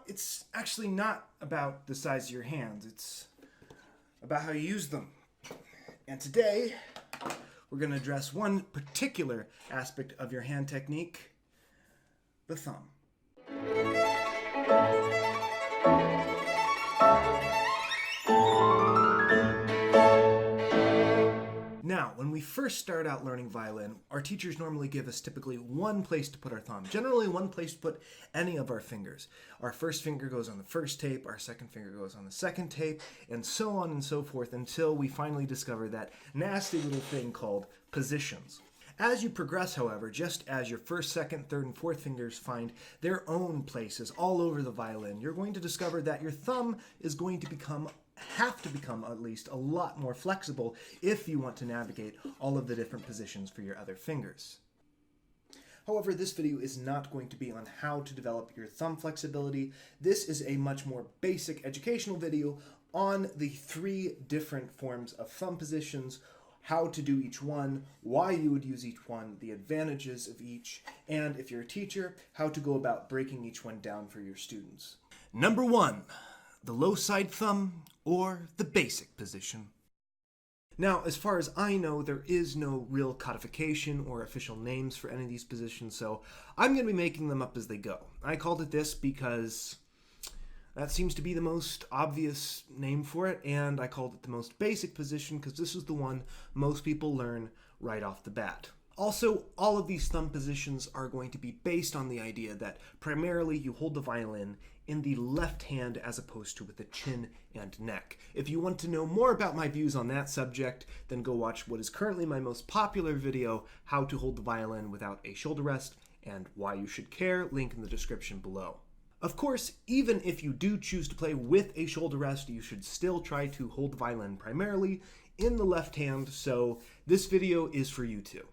It's actually not about the size of your hands. It's about how you use them. And today, we're going to address one particular aspect of your hand technique, the thumb. Now, when we first start out learning violin, our teachers normally give us typically one place to put our thumb. Generally, one place to put any of our fingers. Our first finger goes on the first tape, our second finger goes on the second tape, and so on and so forth until we finally discover that nasty little thing called positions. As you progress, however, just as your first, second, third, and fourth fingers find their own places all over the violin, you're going to discover that your thumb is going to have to become at least a lot more flexible if you want to navigate all of the different positions for your other fingers. However, this video is not going to be on how to develop your thumb flexibility. This is a much more basic educational video on the 3 different forms of thumb positions, how to do each one, why you would use each one, the advantages of each, and if you're a teacher, how to go about breaking each one down for your students. Number 1, the low side thumb or the basic position. Now, as far as I know, there is no real codification or official names for any of these positions, so I'm going to be making them up as they go. I called it this because that seems to be the most obvious name for it, and I called it the most basic position because this is the one most people learn right off the bat. Also, all of these thumb positions are going to be based on the idea that primarily you hold the violin in the left hand as opposed to with the chin and neck. If you want to know more about my views on that subject, then go watch what is currently my most popular video, How to Hold the Violin Without a Shoulder Rest, and Why You Should Care, link in the description below. Of course, even if you do choose to play with a shoulder rest, you should still try to hold the violin primarily in the left hand, so this video is for you too.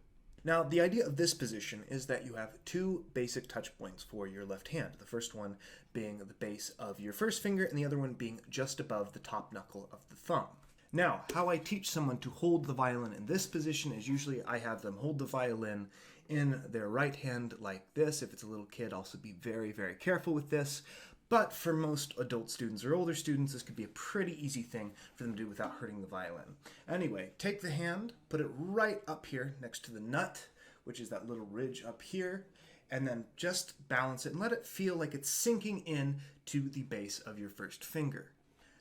Now, the idea of this position is that you have 2 basic touch points for your left hand. The first one being the base of your first finger and the other one being just above the top knuckle of the thumb. Now, how I teach someone to hold the violin in this position is usually I have them hold the violin in their right hand like this. If it's a little kid, also be very, very careful with this. But for most adult students or older students, this could be a pretty easy thing for them to do without hurting the violin. Anyway, take the hand, put it right up here next to the nut, which is that little ridge up here, and then just balance it and let it feel like it's sinking in to the base of your first finger.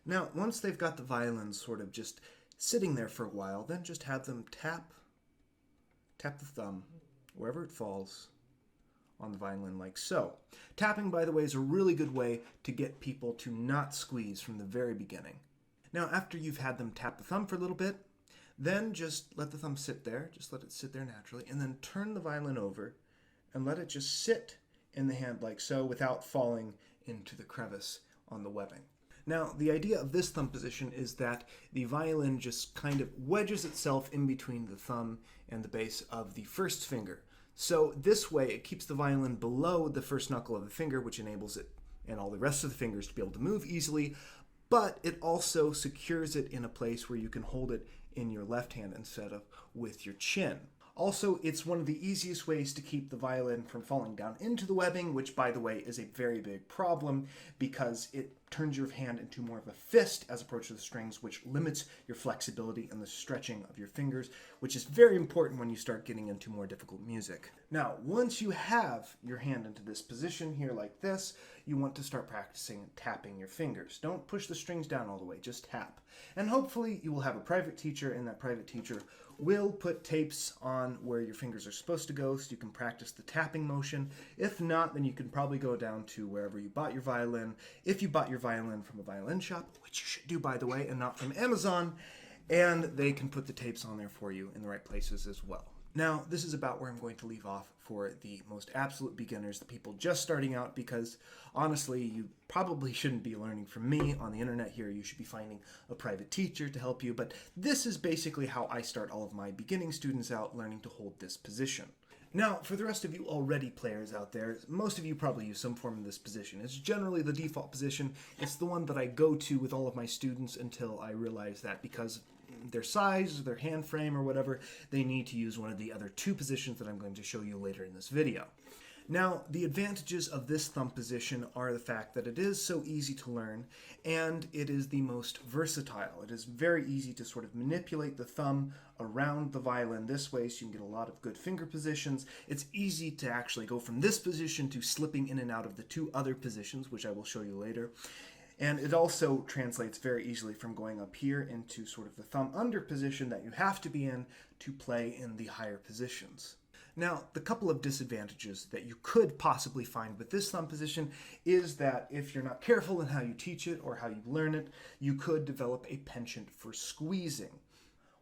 Now, once they've got the violin sort of just sitting there for a while, then just have them tap the thumb wherever it falls on the violin like so. Tapping, by the way, is a really good way to get people to not squeeze from the very beginning. Now, after you've had them tap the thumb for a little bit, then just let the thumb sit there, just let it sit there naturally, and then turn the violin over and let it just sit in the hand like so without falling into the crevice on the webbing. Now, the idea of this thumb position is that the violin just kind of wedges itself in between the thumb and the base of the first finger. So this way, it keeps the violin below the first knuckle of the finger, which enables it and all the rest of the fingers to be able to move easily, but it also secures it in a place where you can hold it in your left hand instead of with your chin. Also, it's one of the easiest ways to keep the violin from falling down into the webbing, which, by the way, is a very big problem because it turns your hand into more of a fist as opposed to the strings, which limits your flexibility and the stretching of your fingers, which is very important when you start getting into more difficult music. Now, once you have your hand into this position here like this, you want to start practicing tapping your fingers. Don't push the strings down all the way, just tap. And hopefully you will have a private teacher, and that private teacher will put tapes on where your fingers are supposed to go so you can practice the tapping motion. If not, then you can probably go down to wherever you bought your violin. If you bought your violin from a violin shop, which you should do, by the way, and not from Amazon, and they can put the tapes on there for you in the right places as well. Now, this is about where I'm going to leave off for the most absolute beginners, the people just starting out, because honestly, you probably shouldn't be learning from me on the internet here. You should be finding a private teacher to help you, but this is basically how I start all of my beginning students out learning to hold this position. Now, for the rest of you already players out there, most of you probably use some form of this position. It's generally the default position. It's the one that I go to with all of my students until I realize that because their size, their hand frame, or whatever, they need to use one of the other 2 positions that I'm going to show you later in this video. Now, the advantages of this thumb position are the fact that it is so easy to learn and it is the most versatile. It is very easy to sort of manipulate the thumb around the violin this way so you can get a lot of good finger positions. It's easy to actually go from this position to slipping in and out of the two other positions, which I will show you later. And it also translates very easily from going up here into sort of the thumb under position that you have to be in to play in the higher positions. Now, the couple of disadvantages that you could possibly find with this thumb position is that if you're not careful in how you teach it or how you learn it, you could develop a penchant for squeezing.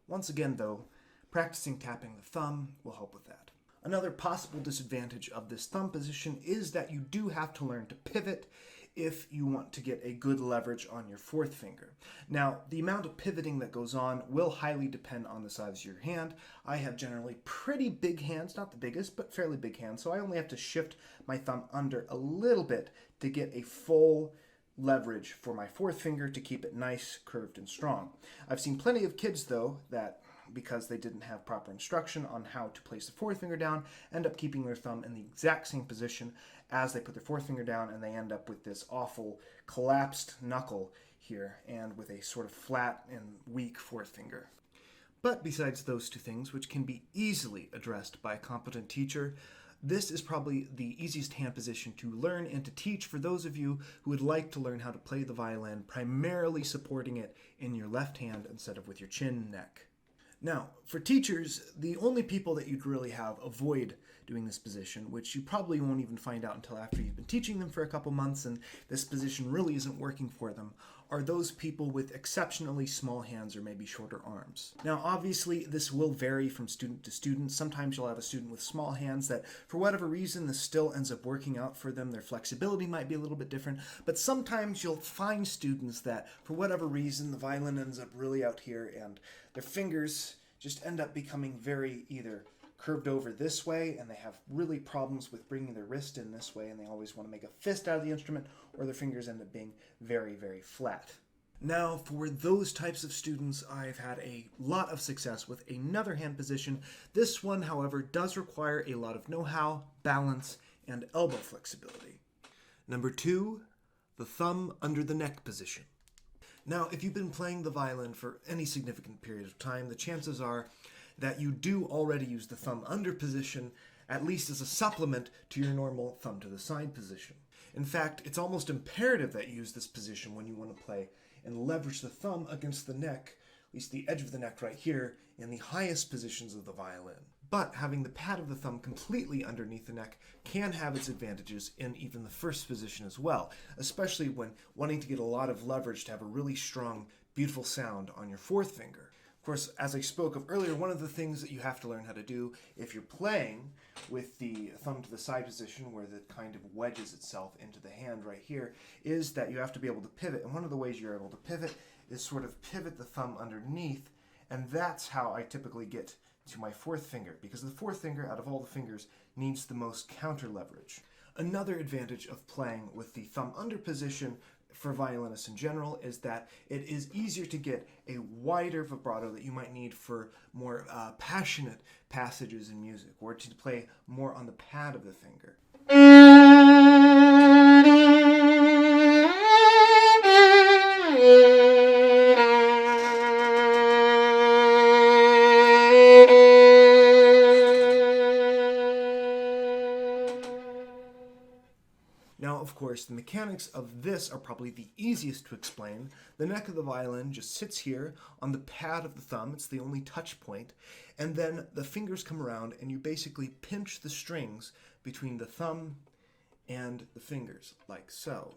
Once again, though, practicing tapping the thumb will help with that. Another possible disadvantage of this thumb position is that you do have to learn to pivot if you want to get a good leverage on your fourth finger. Now, the amount of pivoting that goes on will highly depend on the size of your hand. I have generally pretty big hands, not the biggest, but fairly big hands, so I only have to shift my thumb under a little bit to get a full leverage for my fourth finger to keep it nice, curved, and strong. I've seen plenty of kids, though, that because they didn't have proper instruction on how to place the fourth finger down, end up keeping their thumb in the exact same position as they put their fourth finger down, and they end up with this awful collapsed knuckle here and with a sort of flat and weak fourth finger. But besides those two things, which can be easily addressed by a competent teacher, this is probably the easiest hand position to learn and to teach for those of you who would like to learn how to play the violin, primarily supporting it in your left hand instead of with your chin and neck. Now, for teachers, the only people that you'd really have avoid doing this position, which you probably won't even find out until after you've been teaching them for a couple months and this position really isn't working for them, are those people with exceptionally small hands or maybe shorter arms. Now, obviously, this will vary from student to student. Sometimes you'll have a student with small hands that, for whatever reason, this still ends up working out for them. Their flexibility might be a little bit different, but sometimes you'll find students that, for whatever reason, the violin ends up really out here and their fingers just end up becoming very either curved over this way and they have really problems with bringing their wrist in this way and they always want to make a fist out of the instrument, or their fingers end up being very, very flat. Now, for those types of students, I've had a lot of success with another hand position. This one, however, does require a lot of know-how, balance, and elbow flexibility. Number 2, the thumb under the neck position. Now, if you've been playing the violin for any significant period of time, the chances are that you do already use the thumb under position, at least as a supplement to your normal thumb to the side position. In fact, it's almost imperative that you use this position when you want to play and leverage the thumb against the neck, at least the edge of the neck right here, in the highest positions of the violin. But having the pad of the thumb completely underneath the neck can have its advantages in even the first position as well, especially when wanting to get a lot of leverage to have a really strong, beautiful sound on your fourth finger. Of course, as I spoke of earlier, one of the things that you have to learn how to do if you're playing with the thumb to the side position where it kind of wedges itself into the hand right here is that you have to be able to pivot. And one of the ways you're able to pivot is sort of pivot the thumb underneath, and that's how I typically get to my fourth finger, because the fourth finger, out of all the fingers, needs the most counter leverage. Another advantage of playing with the thumb under position for violinists in general is that it is easier to get a wider vibrato that you might need for more passionate passages in music, or to play more on the pad of the finger. Now, of course, the mechanics of this are probably the easiest to explain. The neck of the violin just sits here on the pad of the thumb. It's the only touch point. And then the fingers come around and you basically pinch the strings between the thumb and the fingers, like so.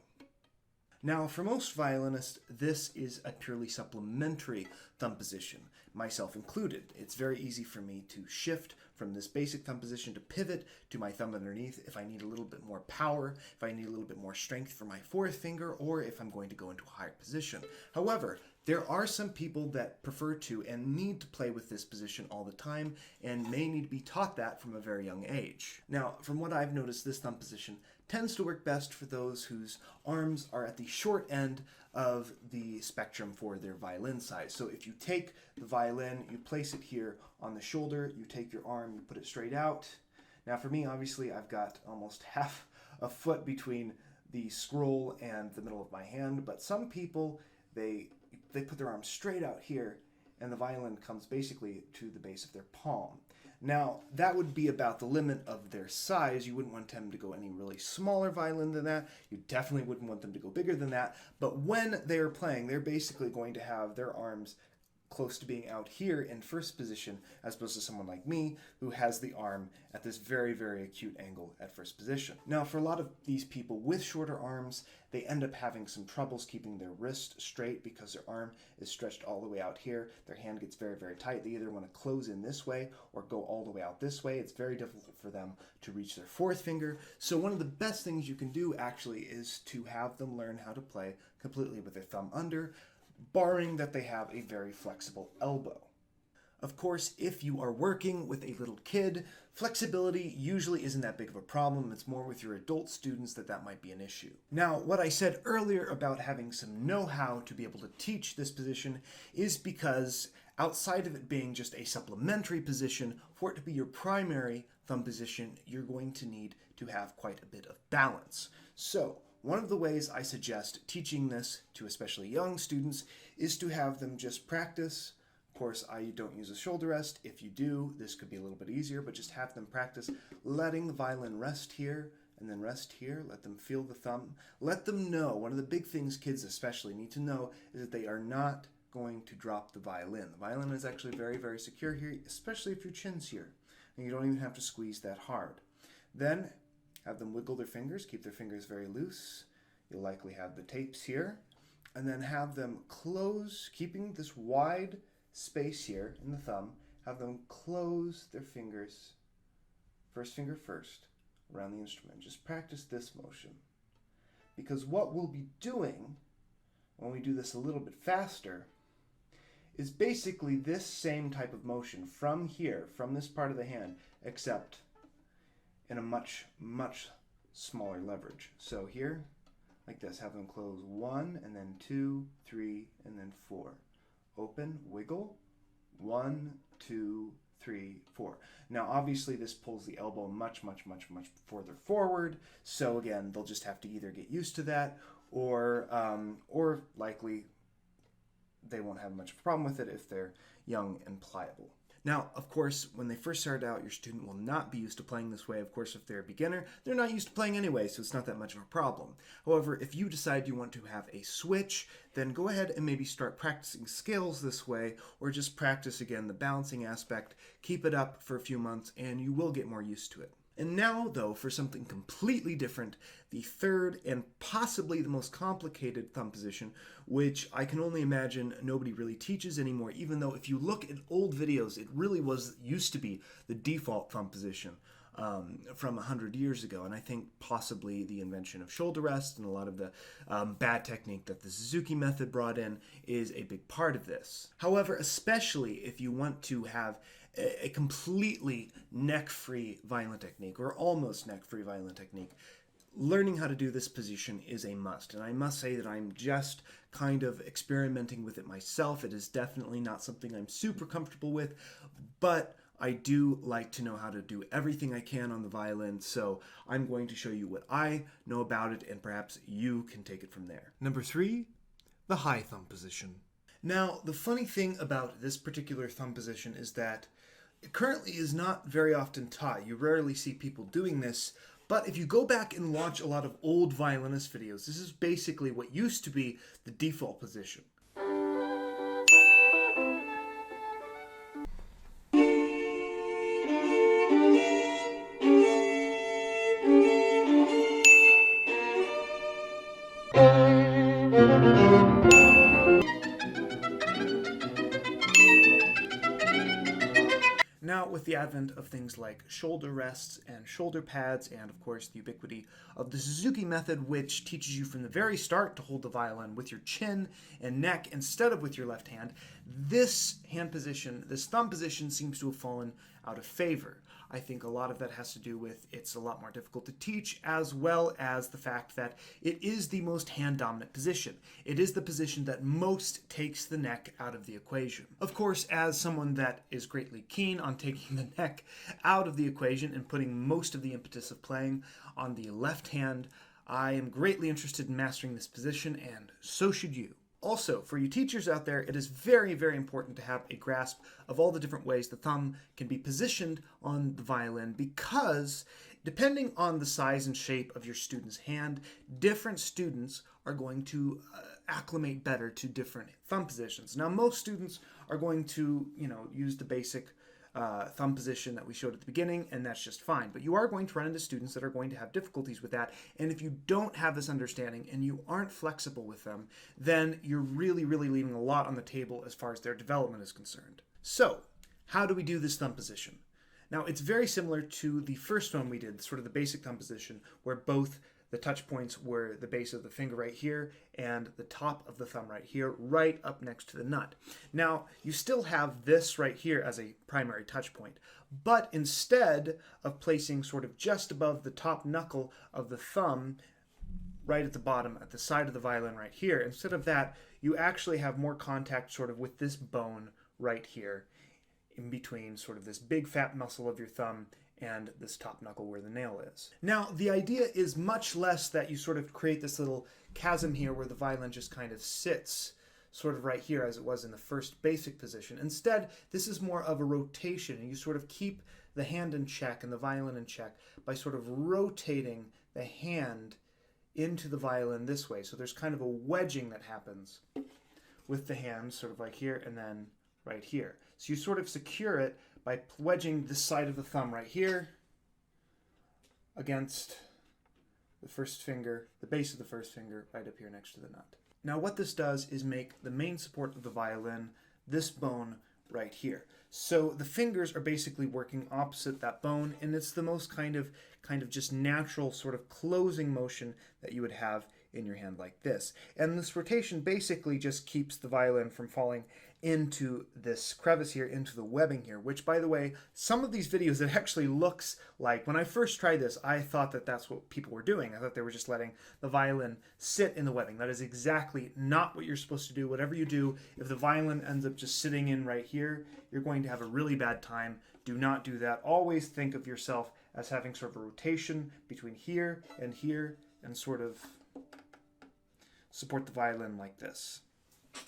Now, for most violinists, this is a purely supplementary thumb position, myself included. It's very easy for me to shift from this basic thumb position to pivot to my thumb underneath if I need a little bit more power, if I need a little bit more strength for my fourth finger, or if I'm going to go into a higher position. However, there are some people that prefer to and need to play with this position all the time and may need to be taught that from a very young age. Now, from what I've noticed, this thumb position tends to work best for those whose arms are at the short end of the spectrum for their violin size. So if you take the violin, you place it here on the shoulder, you take your arm, you put it straight out. Now for me, obviously, I've got almost half a foot between the scroll and the middle of my hand, but some people, they put their arms straight out here, and the violin comes basically to the base of their palm. Now, that would be about the limit of their size. You wouldn't want them to go any really smaller violin than that. You definitely wouldn't want them to go bigger than that. But when they're playing, they're basically going to have their arms close to being out here in first position, as opposed to someone like me who has the arm at this very, very acute angle at first position. Now, for a lot of these people with shorter arms, they end up having some troubles keeping their wrist straight because their arm is stretched all the way out here. Their hand gets very, very tight. They either want to close in this way or go all the way out this way. It's very difficult for them to reach their fourth finger. So one of the best things you can do actually is to have them learn how to play completely with their thumb under, barring that they have a very flexible elbow. Of course, if you are working with a little kid, flexibility usually isn't that big of a problem. It's more with your adult students that might be an issue. Now, what I said earlier about having some know-how to be able to teach this position is because outside of it being just a supplementary position, for it to be your primary thumb position, you're going to need to have quite a bit of balance. So, one of the ways I suggest teaching this to especially young students is to have them just practice. Of course, I don't use a shoulder rest. If you do, this could be a little bit easier, but just have them practice letting the violin rest here and then rest here. Let them feel the thumb. Let them know, one of the big things kids especially need to know is that they are not going to drop the violin. The violin is actually very, very secure here, especially if your chin's here. And you don't even have to squeeze that hard. Then have them wiggle their fingers, keep their fingers very loose. You'll likely have the tapes here. And then have them close, keeping this wide space here in the thumb, have them close their fingers, first finger first, around the instrument. Just practice this motion. Because what we'll be doing, when we do this a little bit faster, is basically this same type of motion from here, from this part of the hand, except in a much, much smaller leverage. So here, like this, have them close 1, and then 2, 3, and then 4. Open, wiggle, 1, 2, 3, 4. Now, obviously, this pulls the elbow much, much, much, much further forward. So again, they'll just have to either get used to that, or likely they won't have much of a problem with it if they're young and pliable. Now, of course, when they first start out, your student will not be used to playing this way. Of course, if they're a beginner, they're not used to playing anyway, so it's not that much of a problem. However, if you decide you want to have a switch, then go ahead and maybe start practicing scales this way, or just practice again the balancing aspect. Keep it up for a few months, and you will get more used to it. And now, though, for something completely different, the third and possibly the most complicated thumb position, which I can only imagine nobody really teaches anymore, even though if you look at old videos, it really used to be the default thumb position from 100 years ago. And I think possibly the invention of shoulder rest and a lot of the bad technique that the Suzuki method brought in is a big part of this. However, especially if you want to have a completely neck-free violin technique, or almost neck-free violin technique, learning how to do this position is a must. And I must say that I'm just kind of experimenting with it myself. It is definitely not something I'm super comfortable with, but I do like to know how to do everything I can on the violin, so I'm going to show you what I know about it, and perhaps you can take it from there. Number 3, the high thumb position. Now, the funny thing about this particular thumb position is that it currently is not very often taught. You rarely see people doing this, but if you go back and watch a lot of old violinist videos, this is basically what used to be the default position. Now, with the advent of things like shoulder rests and shoulder pads, and of course the ubiquity of the Suzuki method, which teaches you from the very start to hold the violin with your chin and neck instead of with your left hand, this hand position, this thumb position, seems to have fallen out of favor. I think a lot of that has to do with it's a lot more difficult to teach, as well as the fact that it is the most hand-dominant position. It is the position that most takes the neck out of the equation. Of course, as someone that is greatly keen on taking the neck out of the equation and putting most of the impetus of playing on the left hand, I am greatly interested in mastering this position, and so should you. Also, for you teachers out there, it is very, very important to have a grasp of all the different ways the thumb can be positioned on the violin, because depending on the size and shape of your student's hand, different students are going to acclimate better to different thumb positions. Now, most students are going to, use the basic thumb position that we showed at the beginning, and that's just fine. But you are going to run into students that are going to have difficulties with that, and if you don't have this understanding and you aren't flexible with them, then you're really, really leaving a lot on the table as far as their development is concerned. So, how do we do this thumb position? Now, it's very similar to the first one we did, sort of the basic thumb position, where both the touch points were the base of the finger right here and the top of the thumb right here, right up next to the nut. Now, you still have this right here as a primary touch point, but instead of placing sort of just above the top knuckle of the thumb, right at the bottom, at the side of the violin right here, instead of that, you actually have more contact sort of with this bone right here, in between sort of this big fat muscle of your thumb and this top knuckle where the nail is. Now, the idea is much less that you sort of create this little chasm here where the violin just kind of sits sort of right here as it was in the first basic position. Instead, this is more of a rotation, and you sort of keep the hand in check and the violin in check by sort of rotating the hand into the violin this way. So there's kind of a wedging that happens with the hand, sort of like here and then right here. So you sort of secure it by wedging this side of the thumb right here against the first finger, the base of the first finger right up here next to the nut. Now what this does is make the main support of the violin this bone right here. So the fingers are basically working opposite that bone, and it's the most kind of just natural sort of closing motion that you would have in your hand like this. And this rotation basically just keeps the violin from falling into this crevice here, into the webbing here, which, by the way, some of these videos, it actually looks like, when I first tried this, I thought that that's what people were doing. I thought they were just letting the violin sit in the webbing. That is exactly not what you're supposed to do. Whatever you do, if the violin ends up just sitting in right here, you're going to have a really bad time. Do not do that. Always think of yourself as having sort of a rotation between here, and sort of support the violin like this.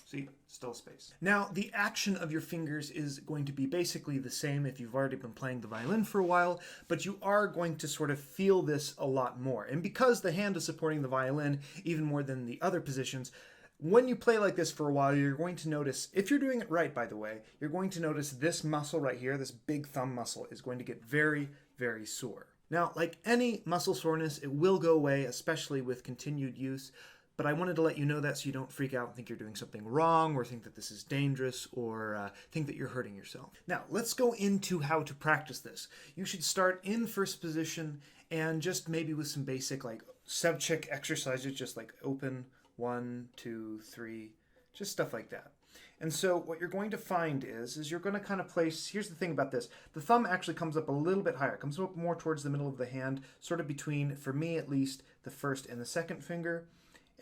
See, still space. Now, the action of your fingers is going to be basically the same if you've already been playing the violin for a while, but you are going to sort of feel this a lot more. And because the hand is supporting the violin even more than the other positions, when you play like this for a while, you're going to notice, if you're doing it right, by the way, you're going to notice this muscle right here, this big thumb muscle, is going to get very, very sore. Now, like any muscle soreness, it will go away, especially with continued use. But I wanted to let you know that so you don't freak out and think you're doing something wrong, or think that this is dangerous, or think that you're hurting yourself. Now, let's go into how to practice this. You should start in first position, and just maybe with some basic like Sevchik exercises, just like open, 1, 2, 3, just stuff like that. And so what you're going to find is you're going to kind of place, here's the thing about this, the thumb actually comes up a little bit higher, it comes up more towards the middle of the hand, sort of between, for me at least, the first and the second finger.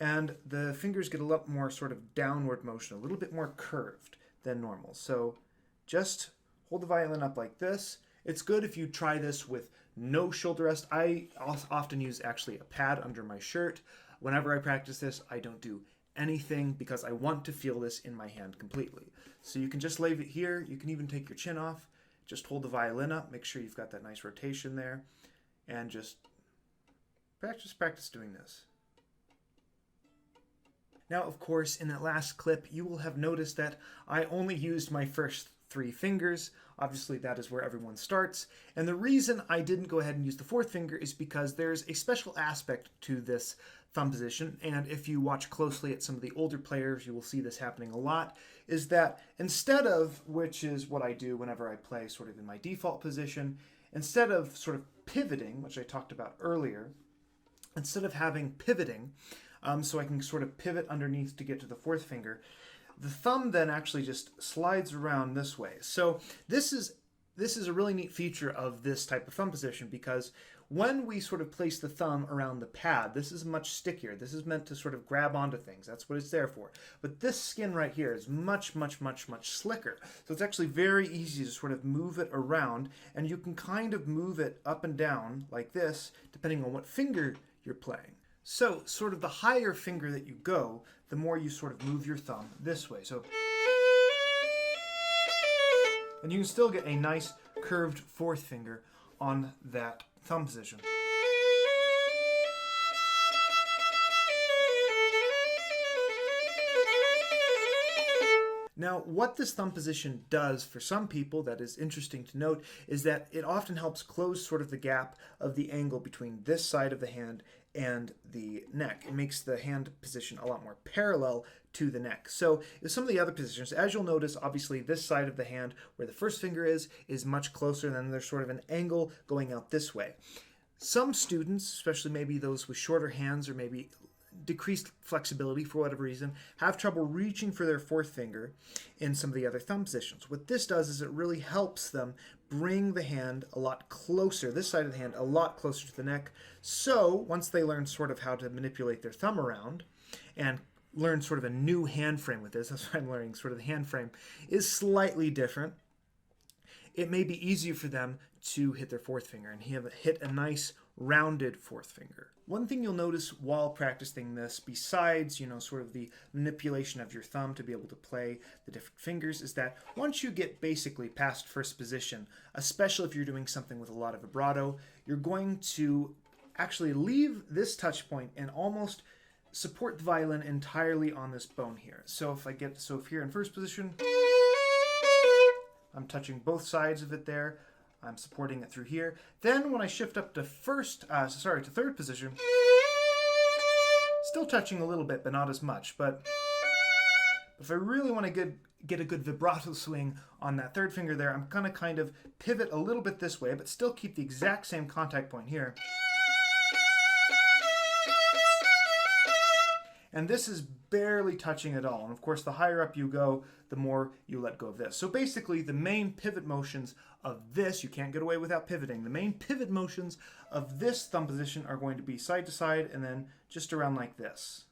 And the fingers get a lot more sort of downward motion, a little bit more curved than normal. So just hold the violin up like this. It's good if you try this with no shoulder rest. I often use actually a pad under my shirt. Whenever I practice this, I don't do anything because I want to feel this in my hand completely. So you can just leave it here. You can even take your chin off. Just hold the violin up. Make sure you've got that nice rotation there. And just practice doing this. Now, of course, in that last clip, you will have noticed that I only used my first 3 fingers. Obviously, that is where everyone starts. And the reason I didn't go ahead and use the 4th finger is because there's a special aspect to this thumb position. And if you watch closely at some of the older players, you will see this happening a lot, is that instead of, which is what I do whenever I play sort of in my default position, instead of sort of pivoting, which I talked about earlier, instead of having pivoting, so I can sort of pivot underneath to get to the 4th finger, the thumb then actually just slides around this way. So this is this is a really neat feature of this type of thumb position because when we sort of place the thumb around the pad, this is much stickier. This is meant to sort of grab onto things. That's what it's there for. But this skin right here is much, much, much, much slicker. So it's actually very easy to sort of move it around, and you can kind of move it up and down like this, depending on what finger you're playing. So sort of the higher finger that you go, the more you sort of move your thumb this way. So, and you can still get a nice curved fourth finger on that thumb position. Now, what this thumb position does for some people that is interesting to note is that it often helps close sort of the gap of the angle between this side of the hand and the neck. It makes the hand position a lot more parallel to the neck. So some of the other positions, as you'll notice, obviously this side of the hand where the first finger is much closer, and then there's sort of an angle going out this way. Some students, especially maybe those with shorter hands or maybe decreased flexibility for whatever reason, have trouble reaching for their fourth finger in some of the other thumb positions. What this does is it really helps them bring the hand a lot closer, this side of the hand a lot closer to the neck. So once they learn sort of how to manipulate their thumb around and learn sort of a new hand frame with this, that's what I'm learning, sort of the hand frame is slightly different. It may be easier for them to hit their fourth finger and hit a nice rounded fourth finger. One thing you'll notice while practicing this, besides, sort of the manipulation of your thumb to be able to play the different fingers, is that once you get basically past first position, especially if you're doing something with a lot of vibrato, you're going to actually leave this touch point and almost support the violin entirely on this bone here. So if here in first position, I'm touching both sides of it there. I'm supporting it through here. Then when I shift up to third position, still touching a little bit, but not as much. But if I really want to get a good vibrato swing on that third finger there, I'm going to kind of pivot a little bit this way, but still keep the exact same contact point here. And this is barely touching at all. And of course, the higher up you go, the more you let go of this. So basically, the main pivot motions of this, you can't get away without pivoting. The main pivot motions of this thumb position are going to be side to side and then just around like this.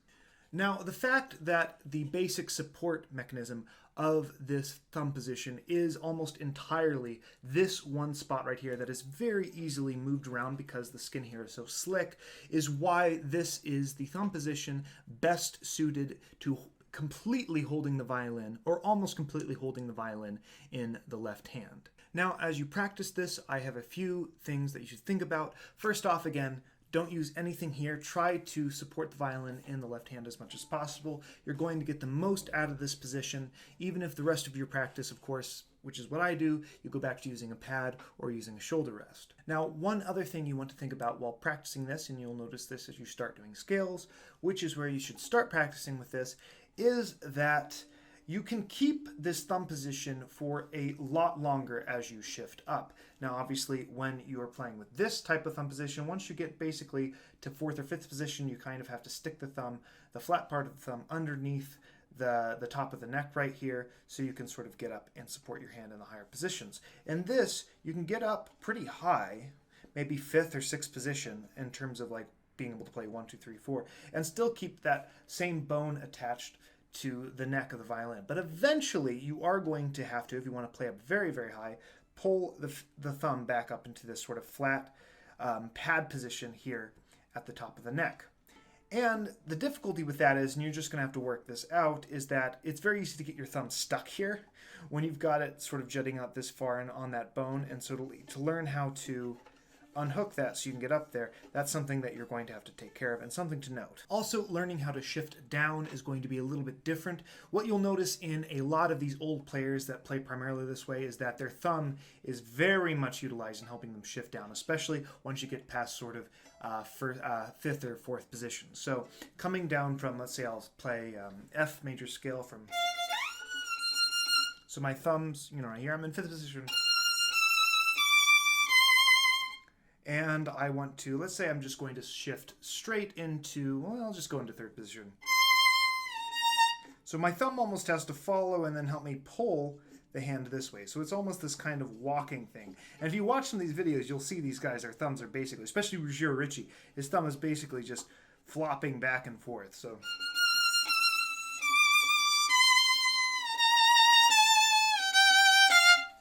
Now, the fact that the basic support mechanism of this thumb position is almost entirely this one spot right here that is very easily moved around because the skin here is so slick, is why this is the thumb position best suited to completely holding the violin, or almost completely holding the violin in the left hand. Now, as you practice this, I have a few things that you should think about. First off, again, don't use anything here. Try to support the violin in the left hand as much as possible. You're going to get the most out of this position, even if the rest of your practice, of course, which is what I do, you go back to using a pad or using a shoulder rest. Now, one other thing you want to think about while practicing this, and you'll notice this as you start doing scales, which is where you should start practicing with this, is that you can keep this thumb position for a lot longer as you shift up. Now, obviously, when you are playing with this type of thumb position, once you get basically to fourth or fifth position, you kind of have to stick the thumb, the flat part of the thumb, underneath the top of the neck right here, so you can sort of get up and support your hand in the higher positions. And this, you can get up pretty high, maybe fifth or sixth position in terms of like being able to play 1, 2, 3, 4, and still keep that same bone attached to the neck of the violin. But eventually you are going to have to, if you want to play up very, very high, pull the thumb back up into this sort of flat pad position here at the top of the neck. And the difficulty with that is, and you're just going to have to work this out, is that it's very easy to get your thumb stuck here when you've got it sort of jutting out this far and on that bone. And so to learn how to unhook that so you can get up there, that's something that you're going to have to take care of, and something to note. Also, learning how to shift down is going to be a little bit different. What you'll notice in a lot of these old players that play primarily this way is that their thumb is very much utilized in helping them shift down, especially once you get past sort of fifth or fourth position. So coming down from, let's say I'll play F major scale from, so my thumbs, right here, I'm in fifth position. And I want to, let's say I'm just going to shift straight into, well, I'll just go into third position. So my thumb almost has to follow and then help me pull the hand this way. So it's almost this kind of walking thing. And if you watch some of these videos, you'll see these guys, their thumbs are basically, especially Ruggiero Ricci, his thumb is basically just flopping back and forth. So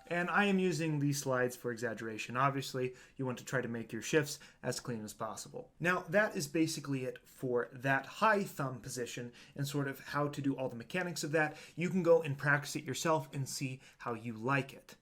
and I am using these slides for exaggeration. Obviously, you want to try to make your shifts as clean as possible. Now, that is basically it for that high thumb position and sort of how to do all the mechanics of that. You can go and practice it yourself and see how you like it.